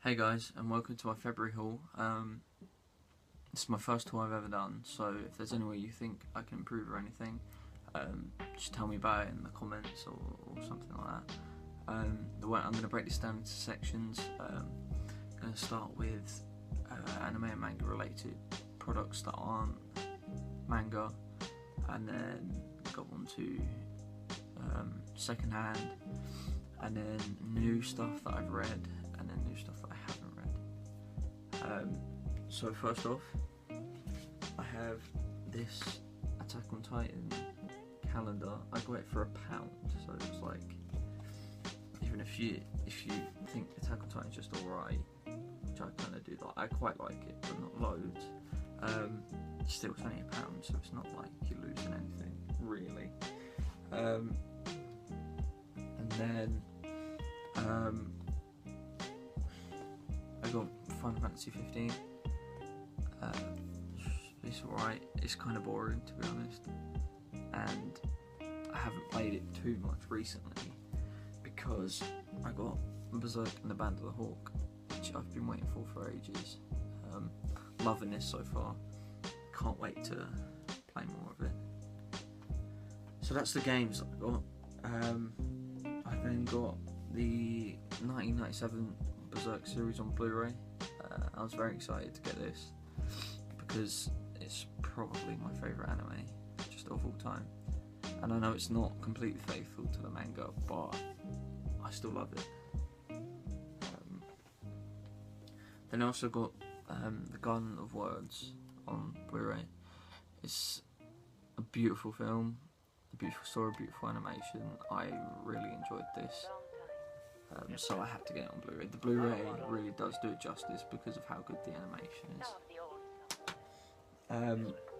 Hey guys, and welcome to my February haul. This is my first haul I've ever done, so if there's any way you think I can improve or anything, just tell me about it in the comments or something like that. I'm going to break this down into sections. I'm going to start with anime and manga related products that aren't manga, and then go on to second hand, and then new stuff that I've read, and then new stuff that I haven't read. So first off, I have this Attack on Titan calendar. I got it for £1, so it's like, even if you think Attack on Titan is just alright, which I kind of do, like I quite like it, but not loads. Still, it's only £1, so it's not like you're losing anything really. And then I got Final Fantasy 15. It's alright. It's kind of boring, to be honest, and I haven't played it too much recently because I got Berserk and the Band of the Hawk, which I've been waiting for ages. Loving this so far. Can't wait to play more of it. So that's the games that I got. I then got the 1997 Berserk series on Blu-ray. I was very excited to get this because it's probably my favourite anime just of all time, and I know it's not completely faithful to the manga, but I still love it. Then I also got The Garden of Words on Blu-ray. It's a beautiful film, a beautiful story, beautiful animation. I really enjoyed this, so I had to get it on Blu-ray. The Blu-ray really does do it justice because of how good the animation is.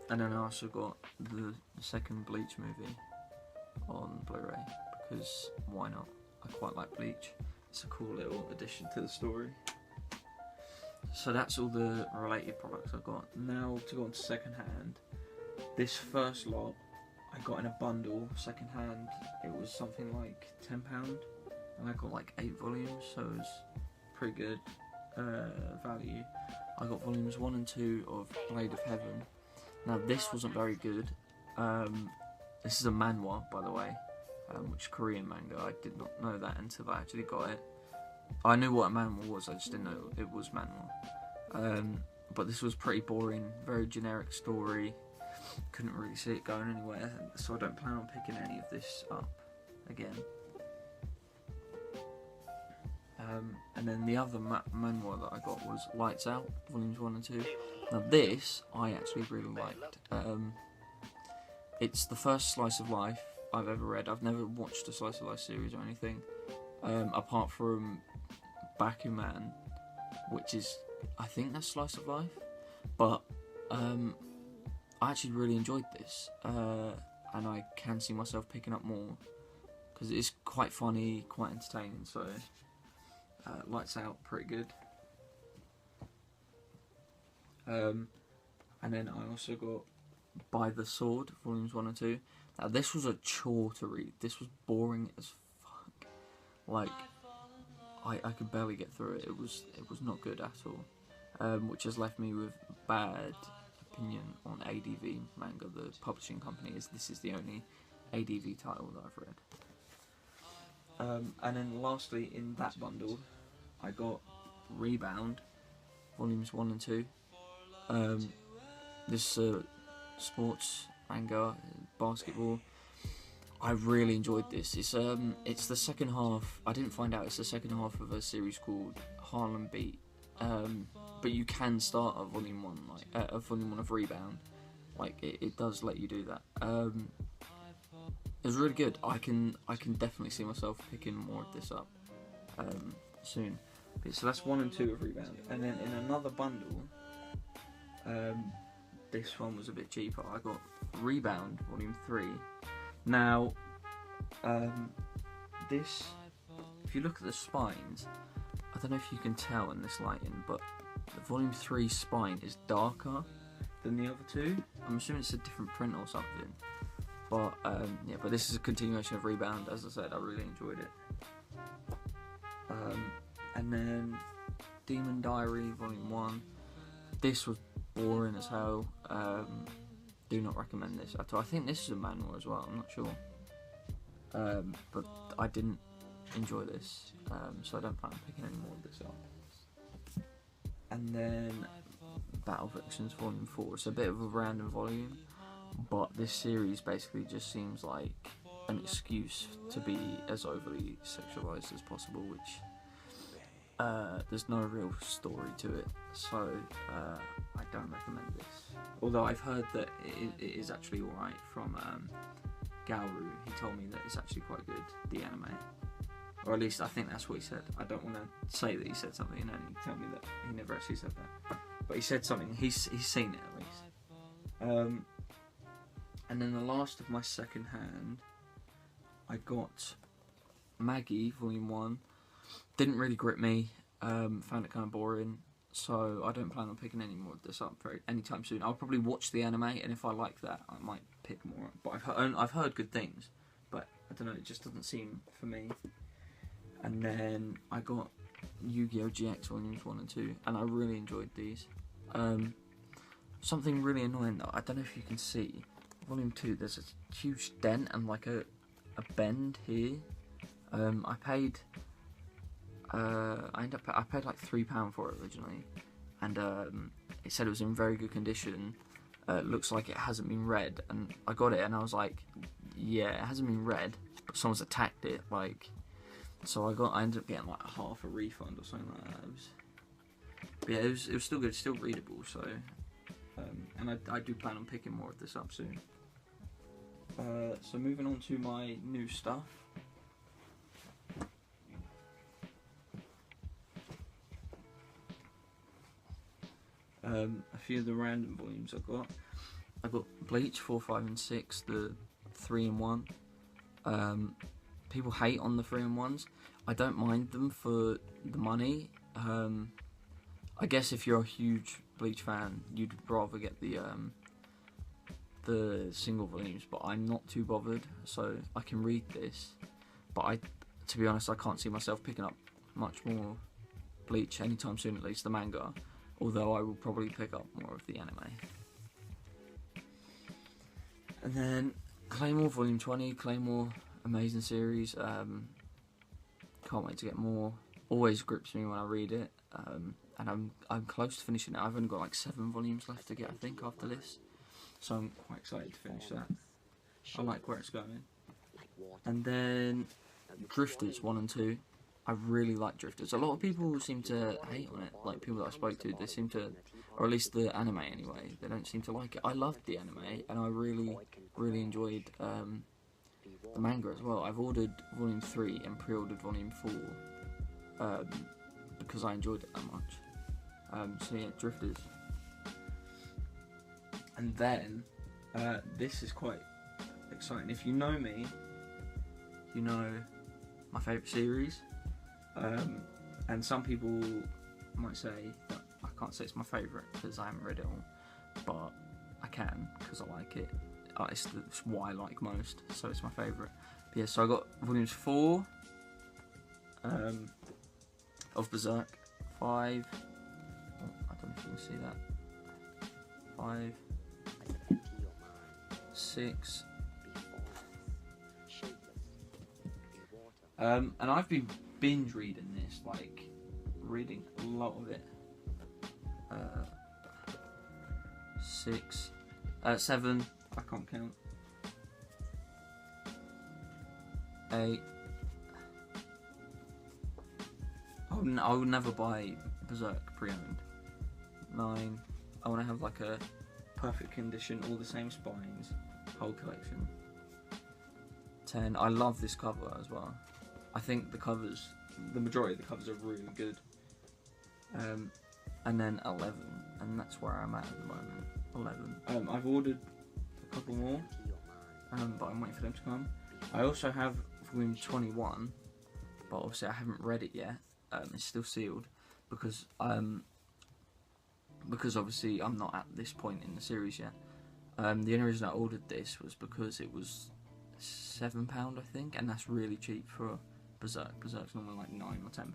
And then I also got the second Bleach movie on Blu-ray because why not? I quite like Bleach. It's a cool little addition to the story. So that's all the related products I've got. Now to go on to second hand. This first lot I got in a bundle, second hand. It was something like £10, and I got like 8 volumes, so it was pretty good value. I got volumes 1 and 2 of Blade of Heaven. Now this wasn't very good. This is a manhwa, by the way, which is Korean manga. I did not know that until I actually got it. I knew what a manhwa was, I just didn't know it was manhwa. But this was pretty boring, very generic story. Couldn't really see it going anywhere, so I don't plan on picking any of this up again. And then the other manhwa that I got was Lights Out, volumes 1 and 2. Now this, I actually really liked. It's the first slice of life I've ever read. I've never watched a slice of life series or anything, apart from Bakuman, which is, I think that's slice of life. But I actually really enjoyed this, and I can see myself picking up more because it's quite funny, quite entertaining. So Lights Out, pretty good. And then I also got By the Sword, volumes 1 and 2. Now this was a chore to read. This was boring as fuck. Like I could barely get through it. It was not good at all. Which has left me with bad opinion on ADV Manga, the publishing company. This is the only ADV title that I've read. And then lastly, in that bundle, I got Rebound, volumes 1 and 2. This sports manga, basketball. I really enjoyed this. It's the second half. I didn't find out it's the second half of a series called Harlem Beat. But you can start at volume 1, like volume 1 of Rebound. Like it does let you do that. It was really good. I can definitely see myself picking more of this up soon. Okay, so that's 1 and 2 of Rebound, and then in another bundle, this one was a bit cheaper. I got Rebound volume 3. Now, this, if you look at the spines, I don't know if you can tell in this lighting, but the volume 3 spine is darker than the other two. I'm assuming it's a different print or something. But yeah, but this is a continuation of Rebound. As I said, I really enjoyed it. And then Demon Diary Volume 1. This was boring as hell. Do not recommend this at all. I think this is a manual as well, I'm not sure. But I didn't enjoy this, so I don't plan on picking any more of this up. And then Battle Vixens Volume 4. It's a bit of a random volume, but this series basically just seems like an excuse to be as overly sexualized as possible, which there's no real story to it, so I don't recommend this. Although I've heard that it is actually alright from Gauru. He told me that it's actually quite good, the anime. Or at least I think that's what he said. I don't want to say that he said something and then he tell me that he never actually said that. But he said something. He's seen it at least. And then the last of my second hand, I got Maggie Volume 1. Didn't really grip me. Found it kind of boring. So I don't plan on picking any more of this up anytime soon. I'll probably watch the anime, and if I like that, I might pick more up. But I've heard good things, but I don't know. It just doesn't seem for me. And then I got Yu-Gi-Oh! GX Volumes 1 and 2, and I really enjoyed these. Something really annoying though, I don't know if you can see, Volume 2, there's a huge dent and like a bend here. I paid like £3 for it originally, and it said it was in very good condition. It looks like it hasn't been read, and I got it and I was like, yeah, it hasn't been read, but someone's attacked it, like. So I ended up getting like half a refund or something like that. But yeah, it was still good, still readable. So, and I do plan on picking more of this up soon. So moving on to my new stuff. A few of the random volumes I got Bleach 4, 5, and 6, the 3-in-1. People hate on the 3-in-1s. I don't mind them for the money. I guess if you're a huge Bleach fan, you'd rather get the single volumes, but I'm not too bothered, so I can read this. But to be honest, I can't see myself picking up much more Bleach anytime soon, at least the manga. Although I will probably pick up more of the anime. And then Claymore Volume 20, Claymore. Amazing series. Can't wait to get more. Always grips me when I read it. And I'm close to finishing it. I've only got like 7 volumes left to get, I think, after this. So I'm quite excited to finish that. I like where it's going. And then Drifters 1 and 2. I really like Drifters. A lot of people seem to hate on it. Like people that I spoke to, they seem to, or at least the anime anyway, they don't seem to like it. I loved the anime, and I really enjoyed the manga as well. I've ordered Volume 3 and pre-ordered Volume 4 because I enjoyed it that much. So yeah, Drifters. And then this is quite exciting. If you know me, you know my favourite series. And some people might say that I can't say it's my favourite because I haven't read it all, but I can because I like it. It's what I like most, so it's my favourite. But yeah, so I got volumes 4 of Berserk, 5. Oh, I don't know if you can see that. 5, 6. And I've been binge reading this, like reading a lot of it. 6, 7. I can't count. 8. I would never buy Berserk pre-owned. 9. I want to have like a perfect condition, all the same spines, whole collection. 10. I love this cover as well. I think the majority of the covers are really good. And then 11, and that's where I'm at the moment. 11. I've ordered a couple more, but I'm waiting for them to come. I also have volume 21, but obviously I haven't read it yet. It's still sealed because obviously I'm not at this point in the series yet. The only reason I ordered this was because it was £7, I think, and that's really cheap for Berserk. Berserk's normally like £9 or £10.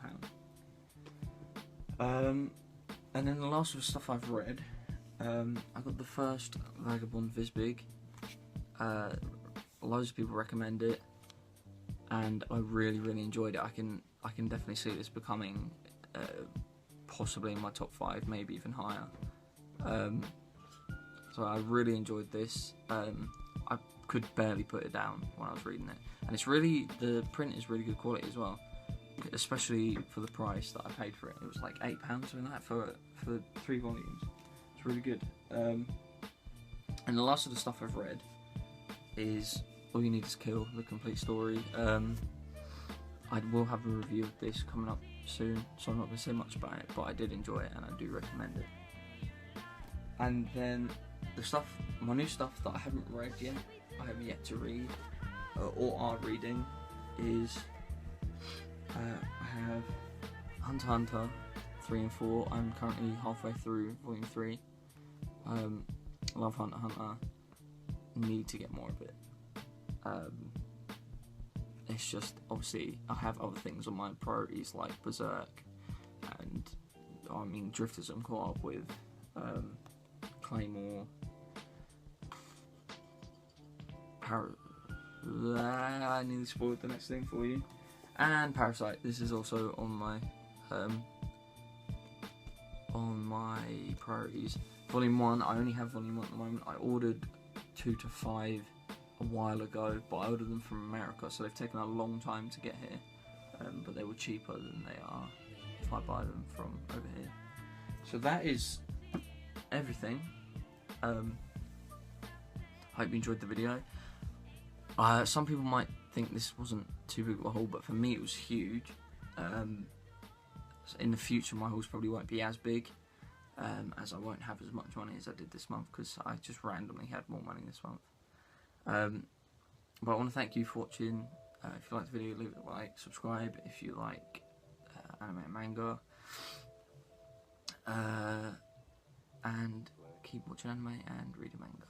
And then the last of the stuff I've read, I got the first Vagabond Visbig. Loads of people recommend it, and I really enjoyed it. I can definitely see this becoming possibly in my top 5, maybe even higher. So I really enjoyed this. I could barely put it down when I was reading it, and the print is really good quality as well, especially for the price that I paid for it. It was like £8 something like that for 3 volumes. It's really good. And the last of the stuff I've read is All You Need Is Kill, the complete story. I will have a review of this coming up soon, so I'm not going to say much about it, but I did enjoy it and I do recommend it. And then my new stuff that I haven't read yet, I have yet to read, or are reading, is I have Hunter x Hunter 3 and 4. I'm currently halfway through volume 3. Love Hunter x Hunter. Need to get more of it. It's just, obviously, I have other things on my priorities like Berserk, and I mean Drifters I'm caught up with, Claymore, I nearly spoiled the next thing for you, and Parasite. This is also on my priorities. Volume 1, I only have Volume 1 at the moment. I ordered 2 to 5 a while ago, but I ordered them from America, so they've taken a long time to get here, but they were cheaper than they are if I buy them from over here. So that is everything. Hope you enjoyed the video. Some people might think this wasn't too big of a haul, but for me it was huge. In the future my hauls probably won't be as big, as I won't have as much money as I did this month, because I just randomly had more money this month. But I want to thank you for watching. If you liked the video, leave it a like, subscribe if you like anime and manga, and keep watching anime and reading manga.